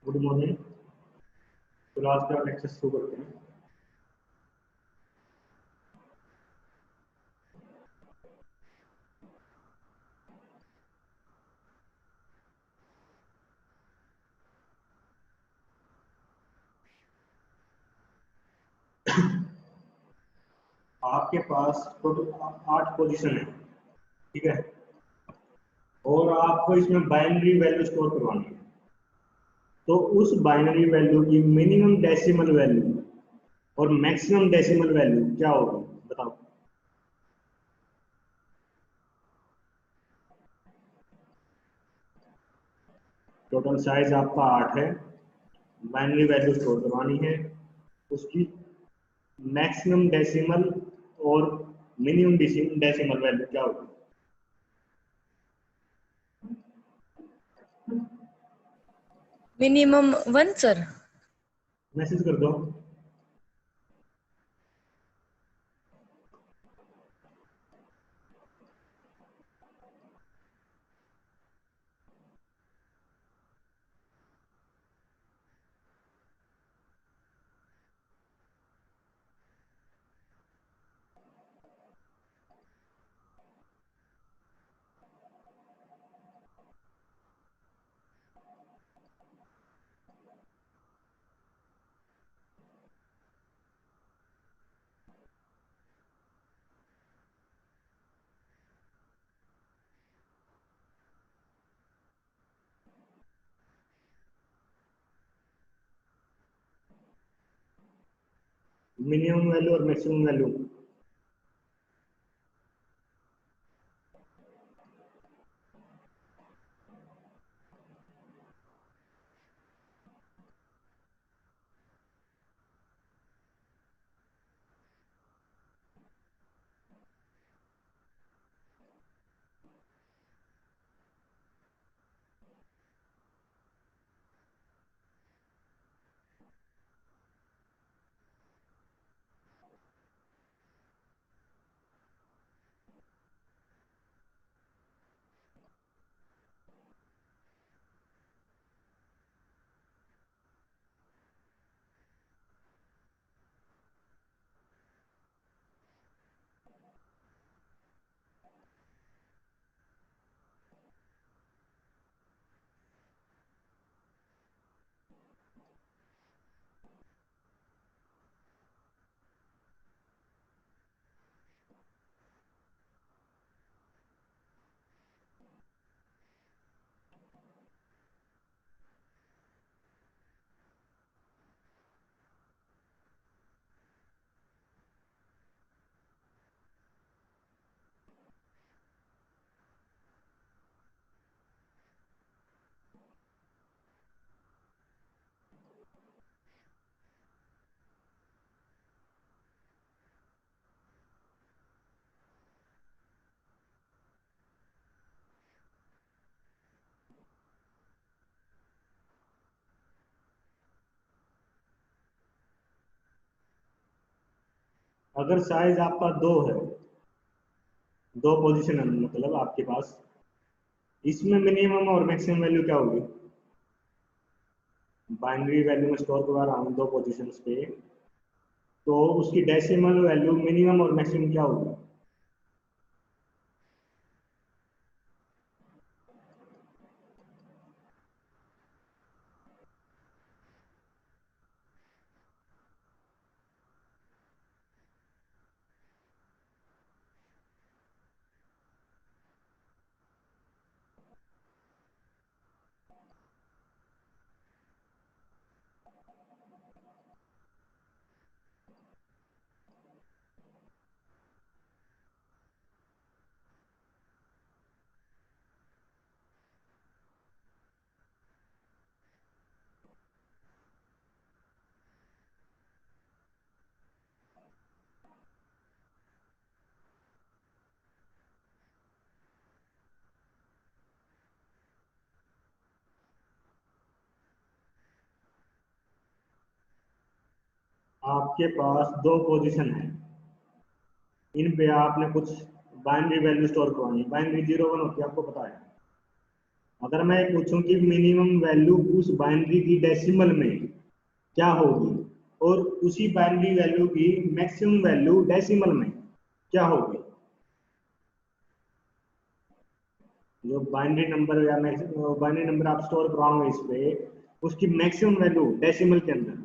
Good morning. तो आज का लेक्चर शुरू करते हैं। आपके पास टोटल 8 पोजीशन है, ठीक है, और आपको इसमें बाइनरी वैल्यू स्टोर करवानी है। तो उस बाइनरी वैल्यू की मिनिमम डेसिमल वैल्यू और मैक्सिमम डेसिमल वैल्यू क्या होगी बताओ। टोटल साइज आपका 8 है, बाइनरी वैल्यू स्टोर करवानी है, उसकी मैक्सिमम डेसिमल और मिनिमम डेसिमल वैल्यू क्या होगी? Minimum 1 sir. मैसेज कर दो। मिनिमम वैल्यू और मैक्सिमम वैल्यू अगर साइज आपका 2 है, 2 पोजीशन है मतलब आपके पास, इसमें मिनिमम और मैक्सिमम वैल्यू क्या होगी? बाइनरी वैल्यू में स्टोर करवा रहा हूँ 2 पोजीशंस पे, तो उसकी डेसिमल वैल्यू मिनिमम और मैक्सिमम क्या होगी? आपके पास 2 पोजीशन है, इन पे आपने कुछ बाइनरी वैल्यू स्टोर करवानी है। बाइनरी 0 1 होती है, आपको पता है। अगर मैं पूछूं कि मिनिमम वैल्यू उस बाइनरी की डेसिमल में क्या होगी और उसी बाइनरी वैल्यू की मैक्सिमम वैल्यू डेसिमल में क्या होगी, जो बाइनरी नंबर या बाइनरी नंबर आप स्टोर करवाओगे इस पे, उसकी मैक्सिमम वैल्यू डेसिमल के अंदर।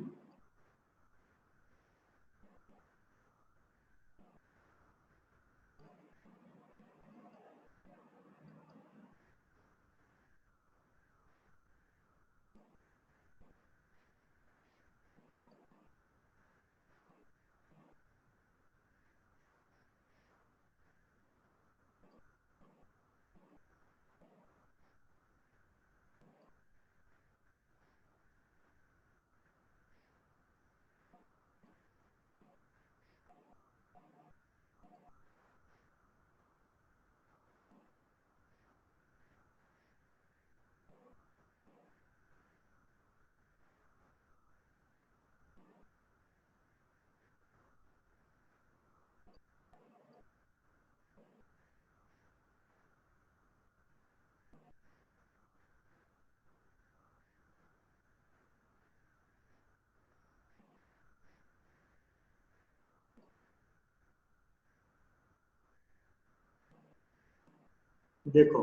देखो,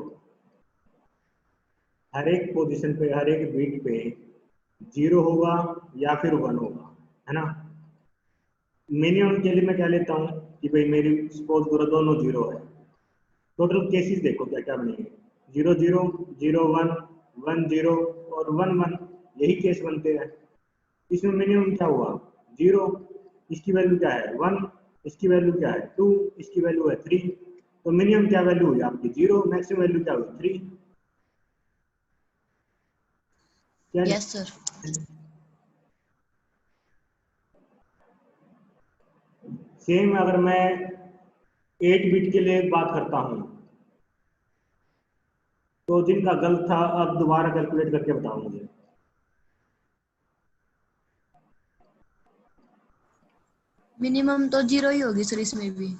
हर एक पोजीशन पे, हर एक बीट पे 0 होगा या फिर 1 होगा, है ना। मिनिमम के लिए मैं क्या लेता हूँ कि भाई मेरी सपोज करो दोनों 0 है। टोटल केसेस देखो क्या क्या बनेंगे, 0 0, 0 1, 1 0 और 1 1, यही केस बनते हैं। इसमें मिनिमम क्या हुआ, 0, इसकी वैल्यू क्या है 1, इसकी वैल्यू क्या है 2, इसकी वैल्यू है 3। तो मिनिमम क्या वैल्यू हुई आपकी 0, मैक्सिमम वैल्यू क्या हुई 3। क्या यस सर। सेम अगर मैं 8 बिट के लिए बात करता हूँ, तो जिनका गलत था अब दोबारा कैलकुलेट करके बताओ मुझे। मिनिमम तो 0 ही होगी सर इसमें भी।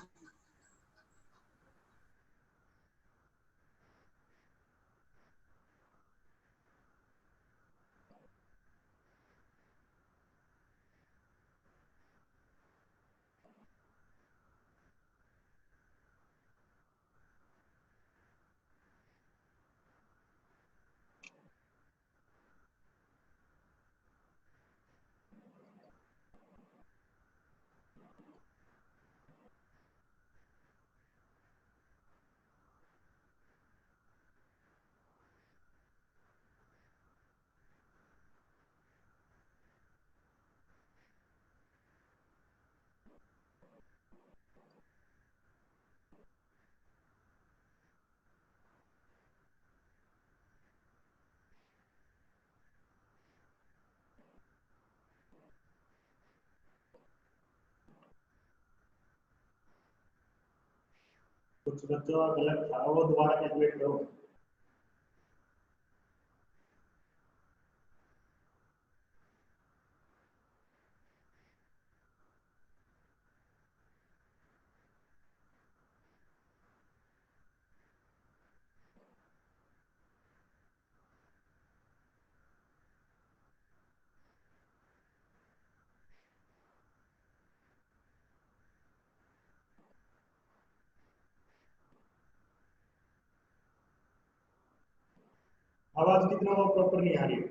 कुछ बच्चों का गलत था, वो दोबारा कैलकुलेट करो। आवाज कितना वो प्रॉपर नहीं आ रही।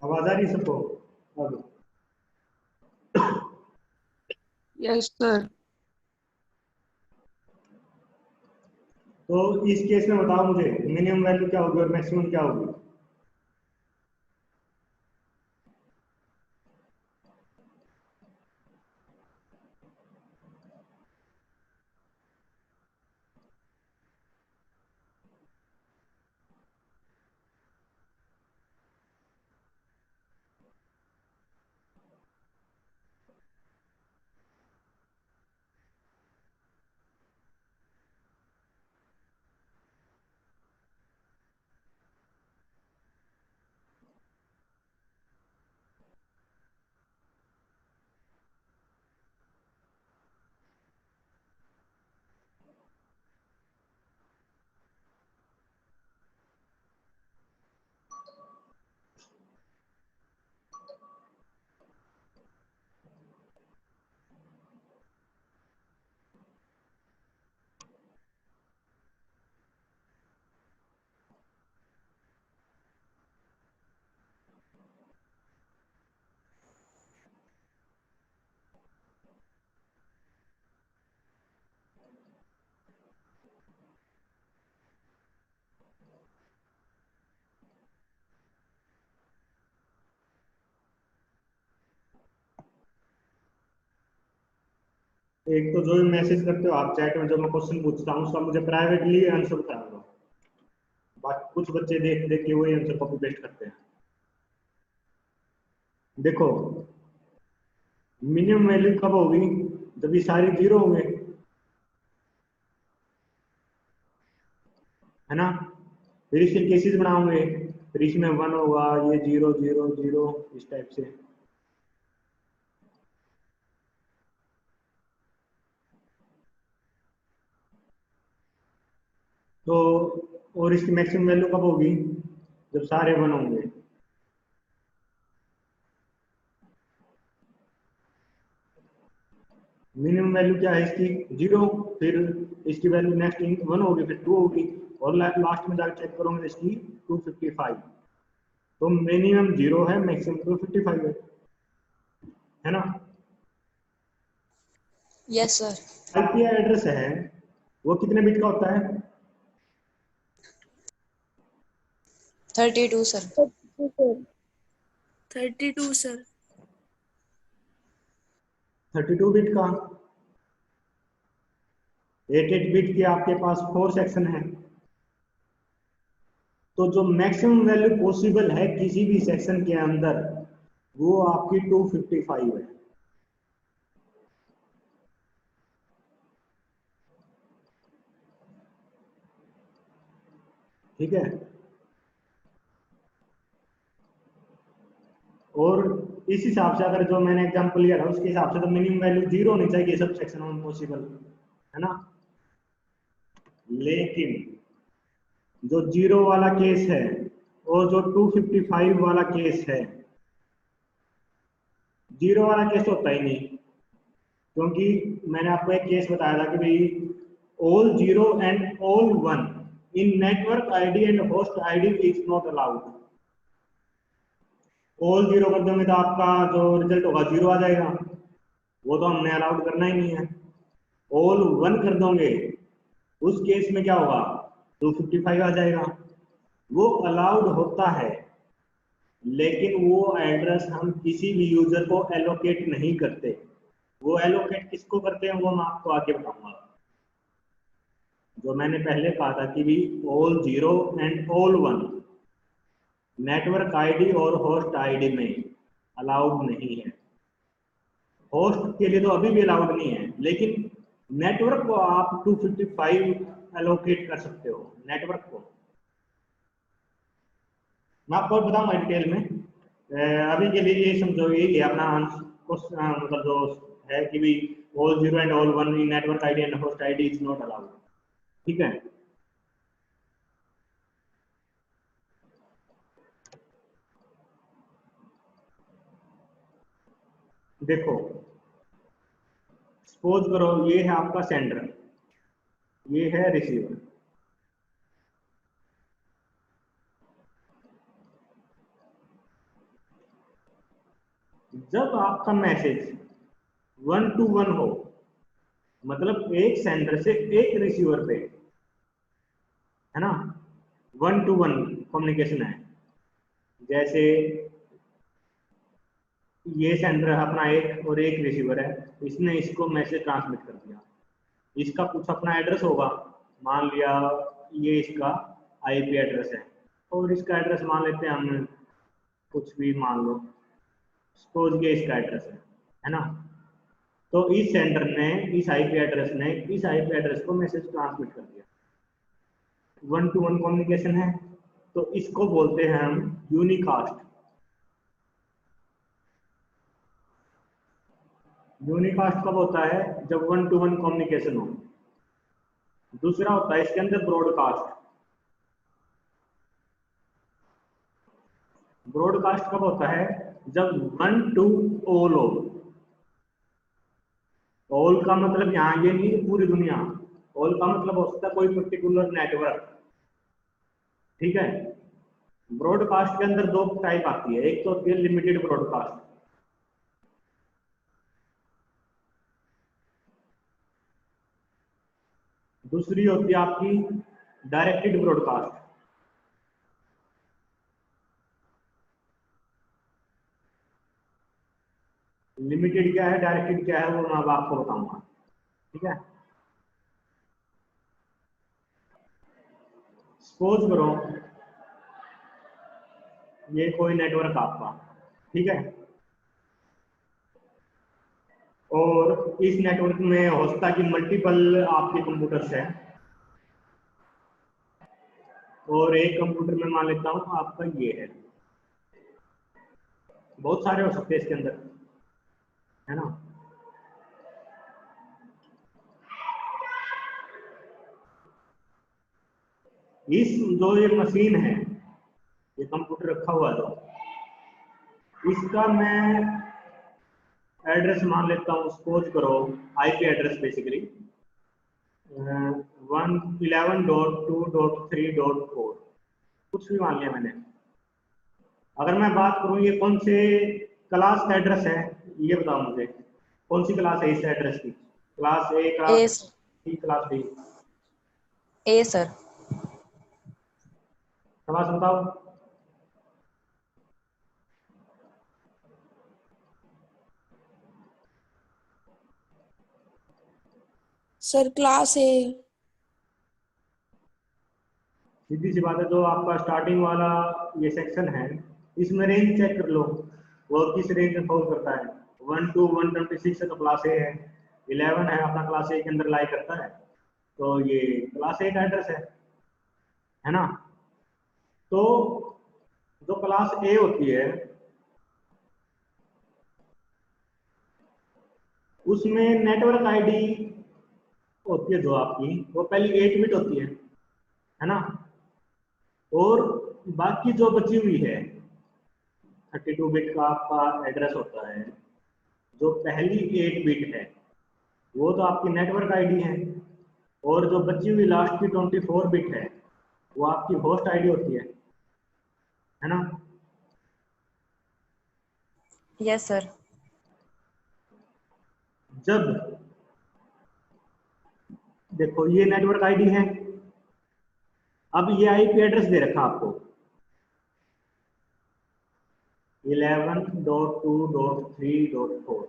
आवाज आ रही है सबको अब। Yes sir. तो इस केस में बताओ मुझे मिनिमम वैल्यू क्या होगी और मैक्सिमम क्या होगी। एक तो जो भी मैसेज करते हो आप चैट में, जो मैं क्वेश्चन पूछता हूँ उसका मुझे प्राइवेटली आंसर बता दो। बाकी कुछ बच्चे देख देख के वही आंसर कॉपी पेस्ट करते हैं। देखो मिनिमम वैल्यू कब होगी, जब ये सारी जीरो होंगे, है ना। फिर इसके केसेस बनाओगे, फिर इसमें 1 होगा, ये 0 0 0 इस टाइप से। तो और इसकी मैक्सिमम वैल्यू कब होगी, जब सारे 1 होंगे। मिनिमम वैल्यू क्या है इसकी, 0। फिर इसकी वैल्यू नेक्स्ट 1 होगी, फिर 2 होगी, और लास्ट में जाकर चेक करोगे तो इसकी 255। तो मिनिमम 0 है, मैक्सिमम 255 है ना। Yes sir. आईपी एड्रेस है वो कितने बिट का होता है, 32 सर। 32 सर। 32 बिट का। 88 बिट के आपके पास 4 सेक्शन है। तो जो मैक्सिमम वैल्यू पॉसिबल है किसी भी सेक्शन के अंदर वो आपकी 255 है। ठीक है। और इस हिसाब से अगर जो मैंने एग्जांपल लिया था उसके हिसाब से तो मिनिमम वैल्यू 0 होनी चाहिए सब सेक्शन में पॉसिबल, है ना। लेकिन जो 0 वाला केस है और जो 255 वाला केस है, 0 वाला केस तो होता ही नहीं, क्योंकि मैंने आपको एक केस बताया था कि भाई all 0 and all 1 in network ID and host ID is not allowed. All 0 कर दोगे तो आपका जो रिजल्ट होगा 0 आ जाएगा, वो तो हमने अलाउड करना ही नहीं है। ऑल 1 कर दोगे उस केस में क्या होगा, 255 आ जाएगा। वो अलाउड होता है, लेकिन वो एड्रेस हम किसी भी यूजर को एलोकेट नहीं करते। वो एलोकेट किसको करते हैं वो मैं आपको आगे बताऊंगा। जो मैंने पहले कहा था कि भी all 0 and all 1 network ID और होस्ट आईडी में अलाउड नहीं है। होस्ट के लिए तो अभी भी अलाउड नहीं है, लेकिन नेटवर्क को आप 255 एलोकेट कर सकते हो नेटवर्क को। मैं आपको बताऊंगा डिटेल में। अभी के लिए ये समझो ये अपना मतलब जो है कि भी all 0 and all 1 network ID and host ID is not allowed. ठीक है। देखो सपोज करो ये है आपका सेंडर, ये है रिसीवर। जब आपका मैसेज 1 to 1 हो, मतलब एक सेंडर से एक रिसीवर पे, है ना, 1 to 1 कम्युनिकेशन है। जैसे ये सेंडर अपना एक और एक रिसीवर है, इसने इसको मैसेज ट्रांसमिट कर दिया। इसका कुछ अपना एड्रेस होगा, मान लिया ये इसका आईपी एड्रेस है, और इसका एड्रेस मान लेते हैं हम कुछ भी मान लो, सपोज ये इसका एड्रेस है ना। तो इस सेंडर ने इस आईपी एड्रेस ने इस आईपी एड्रेस को मैसेज ट्रांसमिट कर दिया, 1 to 1 कम्युनिकेशन है। तो इसको बोलते हैं हम यूनिकास्ट। यूनिकास्ट कब होता है, जब 1 to 1 कम्युनिकेशन हो। दूसरा होता है इसके अंदर ब्रॉडकास्ट। ब्रॉडकास्ट कब होता है, जब 1 to ऑल हो। ऑल का मतलब यहाँ ये नहीं पूरी दुनिया, ऑल का मतलब हो सकता है कोई पर्टिकुलर नेटवर्क। ठीक है। ब्रॉडकास्ट के अंदर दो टाइप आती है, एक तो होती है लिमिटेड ब्रॉडकास्ट, दूसरी होती है आपकी डायरेक्टेड ब्रॉडकास्ट। लिमिटेड क्या है, डायरेक्टेड क्या है, वो मैं अब आपको बताऊंगा। ठीक है। सपोज करो ये कोई नेटवर्क आपका, ठीक है, और इस नेटवर्क में हो सकता है कि मल्टीपल आपके कंप्यूटर्स हैं, और एक कंप्यूटर में मान लेता हूं आपका ये है, बहुत सारे हो सकते हैं इसके अंदर, है ना। इस जो ये मशीन है, ये कंप्यूटर रखा हुआ जो, इसका मैं एड्रेस मान लेता हूँ, सपोज करो आईपी एड्रेस बेसिकली 111.2.3.4, कुछ भी मान लिया मैंने। अगर मैं बात करूँ ये कौन से क्लास का एड्रेस है, ये बताओ मुझे, कौन सी क्लास है इस एड्रेस की? Class A, class C, class B? A sir. Class बताओ। Sir class A. सीधी सी बात है, जो आपका स्टार्टिंग वाला ये सेक्शन है, इसमें रेंज चेक कर लो, वो किस रेंज में फॉल करता है। 1 to 126 है तो क्लास ए है, 11 है अपना क्लास ए के अंदर लाई करता है, तो ये क्लास ए का एड्रेस है ना। तो जो क्लास ए होती है उसमें नेटवर्क आईडी होती है जो आपकी, वो पहली 8 बिट होती है ना, और बाकी जो बची हुई है 32 बिट का आपका एड्रेस होता है, जो पहली 8 बिट है वो तो आपकी नेटवर्क आईडी है, और जो बची हुई लास्ट की 24 बिट है वो आपकी होस्ट आईडी होती है ना। Yes sir. जब देखो ये नेटवर्क आईडी है, अब ये आईपी एड्रेस दे रखा आपको 11.2.3.4,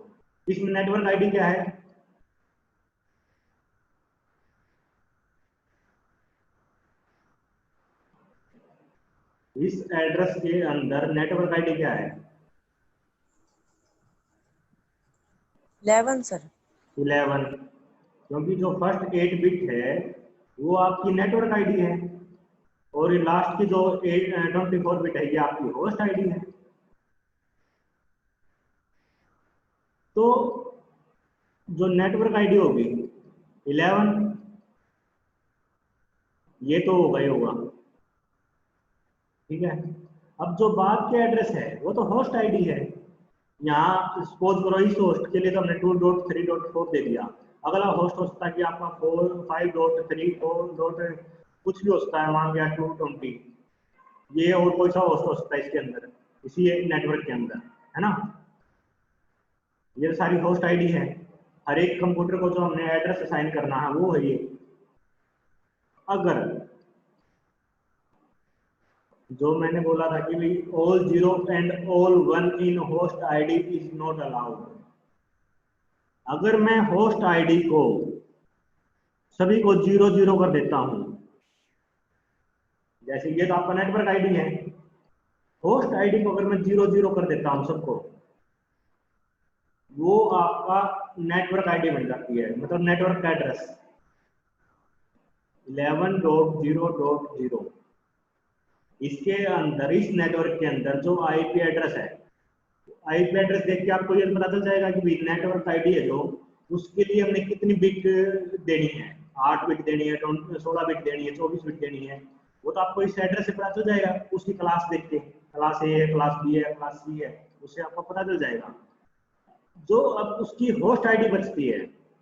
इसमें नेटवर्क आईडी क्या है? इस एड्रेस के अंदर नेटवर्क आईडी क्या है? 11 सर। 11, क्योंकि जो फर्स्ट 8 बिट है वो आपकी नेटवर्क आईडी है, और ये लास्ट की जो 24 बिट है ये आपकी होस्ट आईडी है। तो जो नेटवर्क आईडी होगी 11, ये तो होगा ही होगा, ठीक है। अब जो बाद के एड्रेस है वो तो होस्ट आईडी है। यहाँ सपोज करो इस होस्ट के लिए तो हमने 2.3.4 दे दिया, अगला होस्ट हो सकता है कि आपका 5.3.4 कुछ भी हो सकता है, मान लिया 220, ये और कोई सा होस्ट हो सकता है इसके अंदर, इसी नेटवर्क के अंदर, है ना। ये सारी होस्ट आईडी है, हर एक कंप्यूटर को जो हमने एड्रेस असाइन करना है वो है ये। अगर जो मैंने बोला था कि भाई all 0 and all 1 in host ID is not allowed, अगर मैं होस्ट आईडी को सभी को 0 कर देता हूं, जैसे ये तो आपका नेटवर्क आईडी है, होस्ट आईडी को अगर मैं 0 कर देता हूं सबको, वो आपका नेटवर्क आईडी बन जाती है, मतलब नेटवर्क एड्रेस 11.0.0। इसके अंदर, इस नेटवर्क के अंदर जो आईपी एड्रेस है, आईपी एड्रेस देख के आपको ये पता चल जाएगा कि भाई नेटवर्क आईडी है जो, उसके लिए हमने कितनी बिट देनी है, 8 बिट देनी है, 16 बिट देनी है, 24 बिट देनी है, वो तो आपको इस एड्रेस से पता चल जाएगा, उसकी क्लास देख के, क्लास ए है, क्लास बी है, क्लास सी है, उससे आपको पता चल जाएगा। जो अब उसकी होस्ट आईडी बचती है,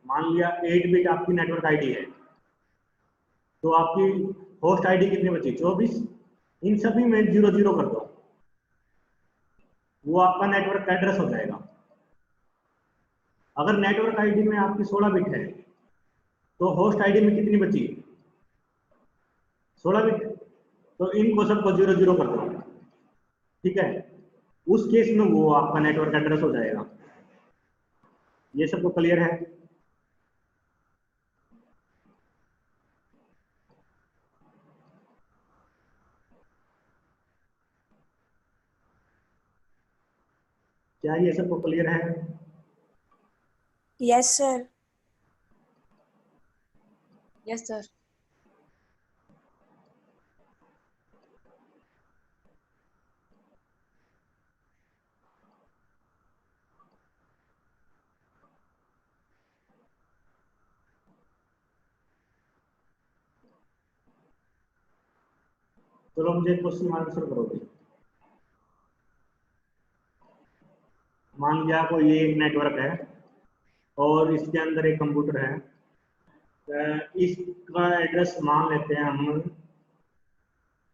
मान लिया 8 बिट आपकी नेटवर्क आईडी है, तो आपकी होस्ट आईडी कितनी बची? 24, इन सभी में 0 कर दो, वो आपका नेटवर्क एड्रेस हो जाएगा। अगर नेटवर्क आईडी में आपकी 16 बिट है तो होस्ट आईडी में कितनी बची? 16 बिट, तो इनको सबको 0 कर दो, ठीक है। उस केस में वो आपका नेटवर्क एड्रेस हो जाएगा। ये सबको क्लियर है? क्या ये सबको क्लियर है? Yes sir. Yes sir. चलो मुझे क्वेश्चन आंसर करोगे। मान लिया कोई ये एक नेटवर्क है और इसके अंदर एक कंप्यूटर है। इसका एड्रेस मान लेते हैं हम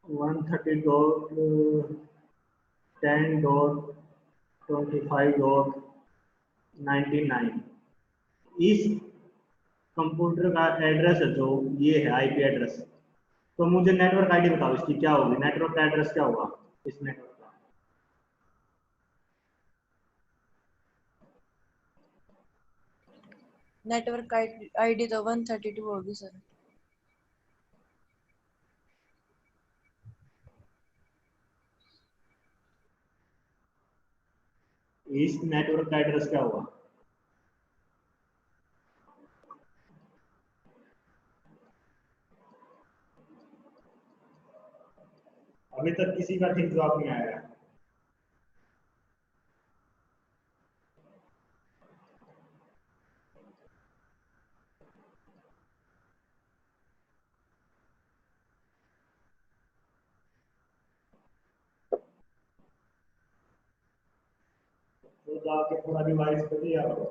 130.10.25.99। इस कंप्यूटर का एड्रेस है जो ये है आईपी एड्रेस। तो मुझे नेटवर्क आईडी बताओ, इसकी क्या होगी, नेटवर्क का एड्रेस क्या होगा इस नेटवर्क का? नेटवर्क आईडी तो 132 होगी सर। इस नेटवर्क का एड्रेस क्या होगा? अभी तक किसी का ठीक जवाब नहीं आया है। तो जाके थोड़ा रिवाइज कर लिया करो।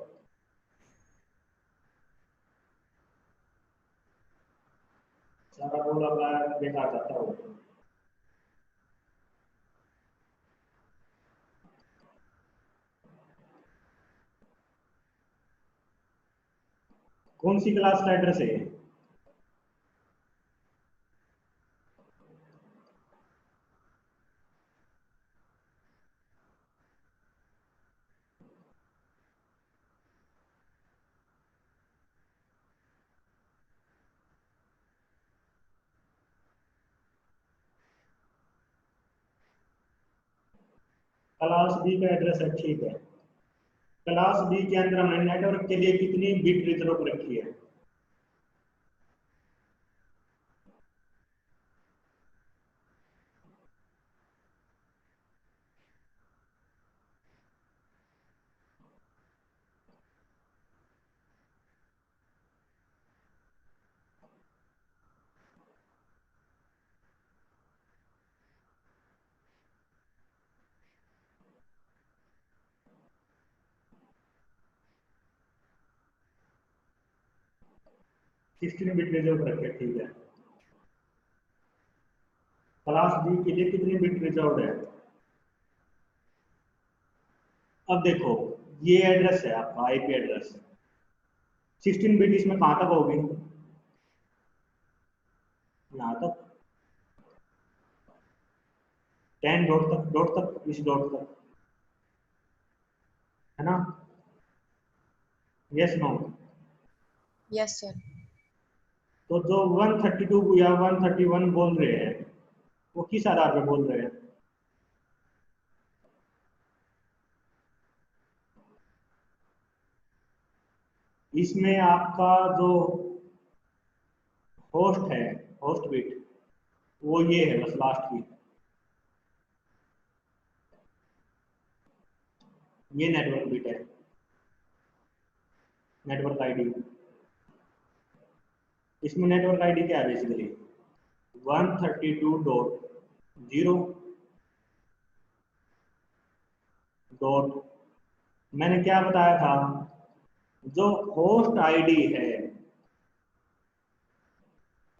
सारा बोला बेकार जाता हो। कौन सी क्लास का एड्रेस है ये? क्लास बी का एड्रेस है, ठीक है। क्लास बी के अंदर हमने नेटवर्क के लिए कितनी बिट रिजर्व रखी है? कितनी बिट रिजर्व रखे, ठीक है। क्लास बी के लिए कितनी बिट रिजर्व है? अब देखो, ये एड्रेस है आपका आईपी एड्रेस। 16 बिट इसमें कहां तक होगी? यहाँ तक, 10 डॉट तक, इस डॉट तक, है ना? Yes no? Yes sir. तो जो 132 या 131 बोल रहे हैं वो किस आधार पे बोल रहे हैं? इसमें आपका जो होस्ट है, होस्ट बिट, वो ये है बस लास्ट की, ये नेटवर्क बिट है, नेटवर्क आईडी। इसमें नेटवर्क आईडी क्या है बेसिकली? 132.0 डॉट, मैंने क्या बताया था, जो होस्ट आईडी है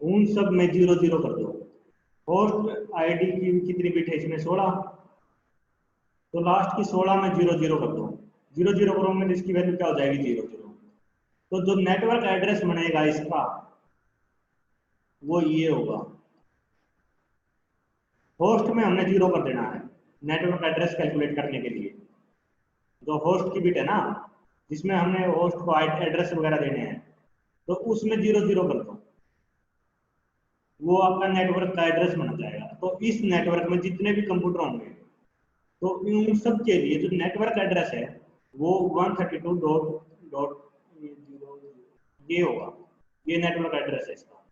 उन सब में 00 कर दो। होस्ट आईडी की कितनी बिट है इसमें? 16। तो लास्ट की 16 में 00 कर दो। 00 करोगे तो इसकी वैल्यू क्या हो जाएगी? 00। तो जो नेटवर्क एड्रेस बनेगा इसका वो ये होगा। होस्ट में हमने 0 कर देना है नेटवर्क एड्रेस कैलकुलेट करने के लिए। जो होस्ट की बिट है ना, जिसमें हमने होस्ट को एड्रेस वगैरह देने हैं, तो उसमें 00 कर दो, वो आपका नेटवर्क का एड्रेस बन जाएगा। तो इस नेटवर्क में जितने भी कंप्यूटर होंगे तो इन सब के लिए जो नेटवर्क एड्रेस है वो 132 डॉट डॉट ये होगा, ये नेटवर्क एड्रेस है इसका।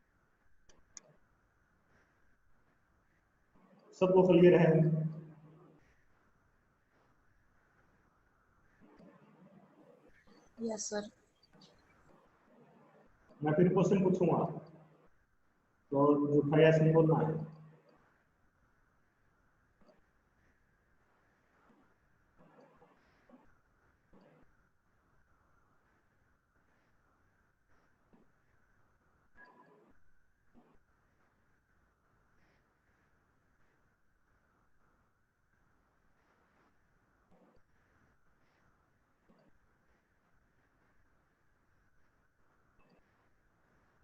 सबको क्लियर है? Yes sir. मैं फिर क्वेश्चन पूछूंगा तो झूठा या सही बोलना है।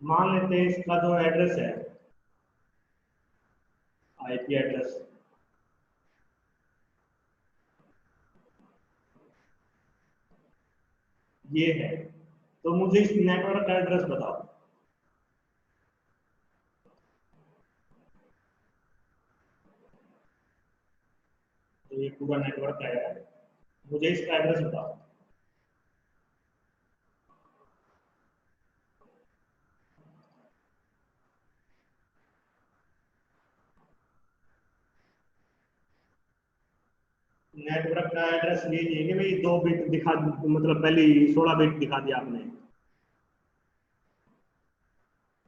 मान लेते हैं इसका जो एड्रेस है, आईपी एड्रेस, ये है। तो मुझे इस नेटवर्क का एड्रेस बताओ। तो ये पूरा नेटवर्क है, मुझे इसका एड्रेस बताओ। नेटवर्क का एड्रेस ये नहीं है कि भाई 2 बिट दिखा, मतलब पहले 16 बिट दिखा दिया आपने।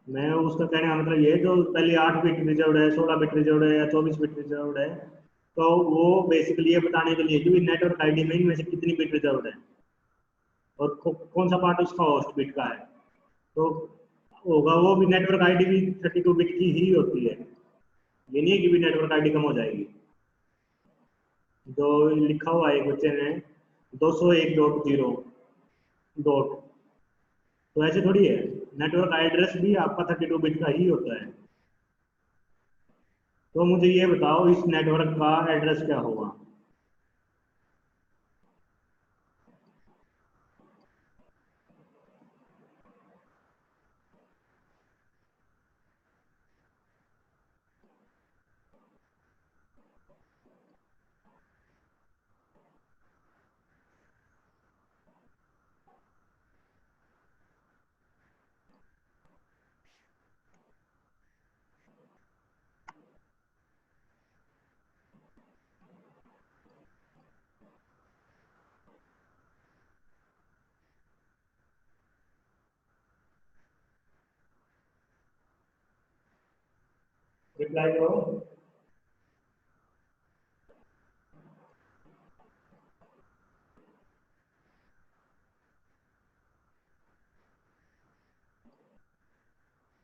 मैं उसका कहने का मतलब ये है, जो पहले 8 बिट रिजर्व है, 16 बिट रिजर्व है या 24 बिट रिजर्व है, तो वो बेसिकली ये बताने के लिए कि नेटवर्क आईडी में इनमें से कितनी बिट रिजर्व है और कौन सा पार्ट उसका होस्ट बिट का है। तो होगा वो भी, नेटवर्क आईडी भी 32 बिट की ही होती है, ये नहीं है कि भी नेटवर्क आईडी कम हो जाएगी। जो लिखा हुआ है क्वेश्चन है 201.0 डॉट, तो ऐसे थोड़ी है, नेटवर्क एड्रेस भी आपका 32 बिट का ही होता है। तो मुझे ये बताओ इस नेटवर्क का एड्रेस क्या होगा। रिप्लाई करो।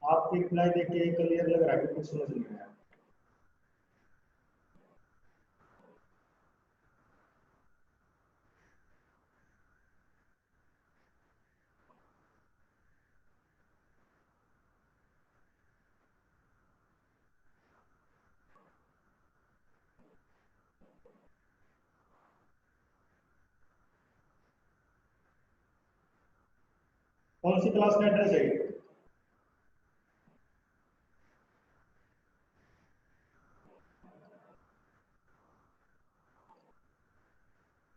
आपकी रिप्लाई देख के क्लियर लग रहा है कि कुछ समझ नहीं आया। कौन सी क्लास का एड्रेस है ये?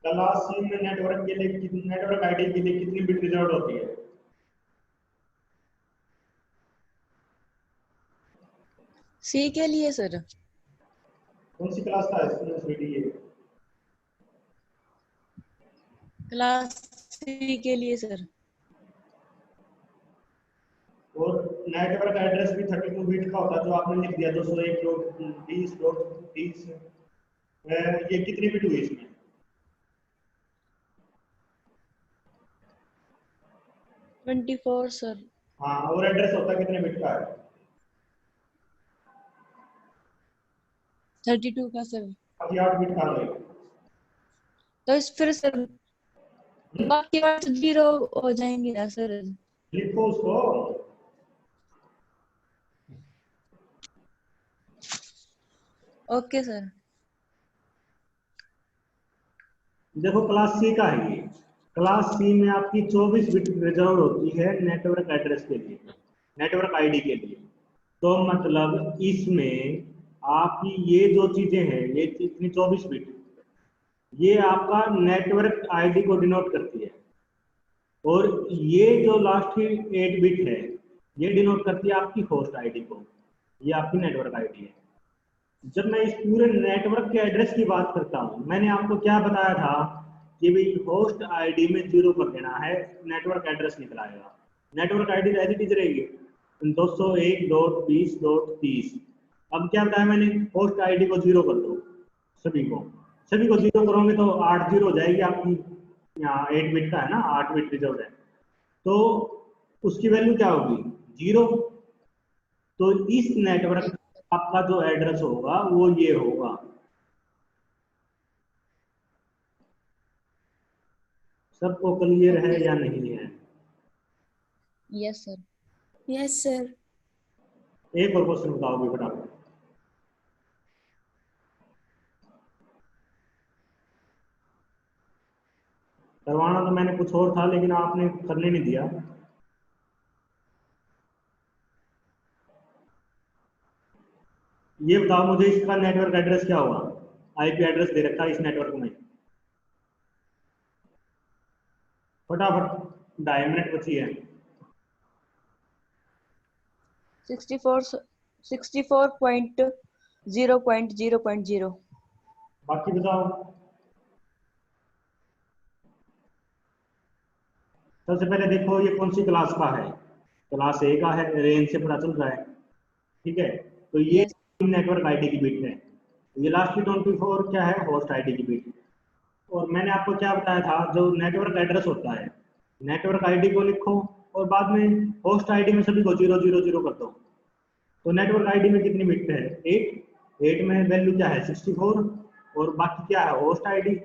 क्लास सी में नेटवर्क के लिए कितनी, नेटवर्क आईडी के लिए कितनी बिट रिजर्व होती है? सी के लिए सर। कौन सी क्लास का है ये? क्लास सी के लिए सर। और नेटवर्क एड्रेस भी 32 बिट का होता है, जो आपने लिख दिया 201.20.20, ये कितनी बिट हुई इसमें? 24 सर। हाँ, और एड्रेस होता है कितने बिट का है? 32 का सर। अभी 8 बिट का है। तो इस फिर सर बाकी बात 0 हो जाएंगे ना सर। लिखो उसको। Okay sir. देखो क्लास सी का है ये। क्लास सी में आपकी 24 बिट रिजर्व होती है नेटवर्क एड्रेस के लिए, नेटवर्क आईडी के लिए। तो मतलब इसमें आपकी ये जो चीजें हैं, ये इतनी 24 बिट, ये आपका नेटवर्क आईडी को डिनोट करती है, और ये जो लास्ट की 8 बिट है ये डिनोट करती है आपकी होस्ट आईडी को, ये आपकी नेटवर्क आईडी है। जब मैं इस पूरे नेटवर्क के एड्रेस की बात करता हूँ, मैंने आपको क्या बताया था कि भाई होस्ट आईडी में 0 कर देना है, नेटवर्क एड्रेस निकल आएगा। Network ID as it is रहेगी 201.20.30। अब क्या बताया मैंने, होस्ट आईडी को 0 कर दो, सभी को 0 करोगे तो 8 0 हो जाएगी आपकी, यहाँ 8 बिट का है ना, 8 बिट रिजर्व है, तो उसकी वैल्यू क्या होगी 0। तो इस नेटवर्क आपका जो एड्रेस होगा वो ये होगा। सबको क्लियर है या नहीं है? Yes sir. Yes sir. एक और क्वेश्चन बताओगे फटाफट। करवाना तो मैंने कुछ और था लेकिन आपने करने नहीं दिया। ये बताओ मुझे, इसका नेटवर्क एड्रेस क्या होगा? आईपी एड्रेस दे रखा है इस नेटवर्क में, फटाफट 2.5 मिनट बची है। 64.0.0.0। बाकी बताओ। सबसे पहले देखो ये कौन सी क्लास का है, क्लास ए का है, रेंज से पता चल रहा है, ठीक है। तो ये यस। नेटवर्क आईडी की बिट है, ये लास्ट की 24 क्या है, होस्ट आईडी की बिट। और मैंने आपको क्या बताया था, जो नेटवर्क एड्रेस होता है, नेटवर्क आईडी को लिखो और बाद में होस्ट आईडी में सभी को 000 कर दो। तो नेटवर्क आईडी में कितनी बिट है, 8 में वैल्यू क्या है 64, और बाकी क्या है होस्ट आईडी,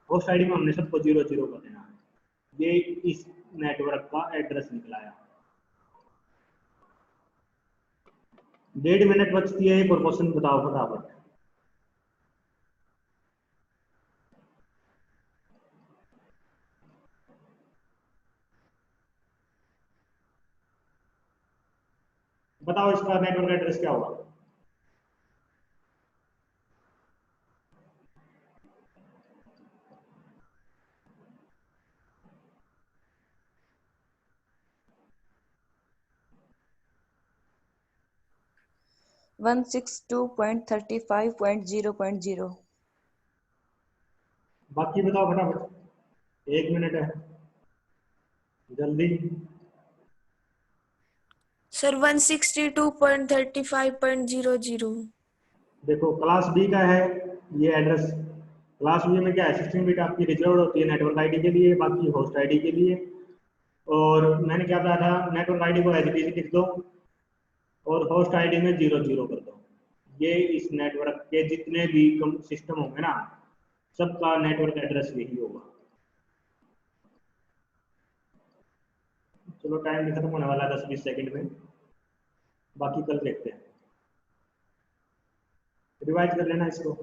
होस्ट आईडी में हमने सबको 0 0 कर देना है। ये इस नेटवर्क का एड्रेस निकलाया। 1.5 मिनट बचती है, एक और क्वेश्चन बताओ फटाफट। बताओ इसका नेटवर्क एड्रेस क्या होगा? वन 162.35.0.0। बाकी बताओ फटाफट, 1 मिनट है, जल्दी। सर 162.35.00। देखो क्लास बी का है ये एड्रेस। क्लास बी में क्या है, 16 बिट आपकी रिजर्व होती है नेटवर्क आईडी के लिए, बाकी होस्ट आईडी के लिए। और मैंने क्या बताया था, नेटवर्क आईडी को एज इट इज लिख दो और होस्ट आईडी में 0 0 कर दो। ये इस नेटवर्क के जितने भी सिस्टम होंगे ना, सबका नेटवर्क एड्रेस यही होगा। चलो टाइम भी खत्म होने वाला है 10-20 सेकंड में, बाकी कल देखते हैं। रिवाइज कर लेना इसको।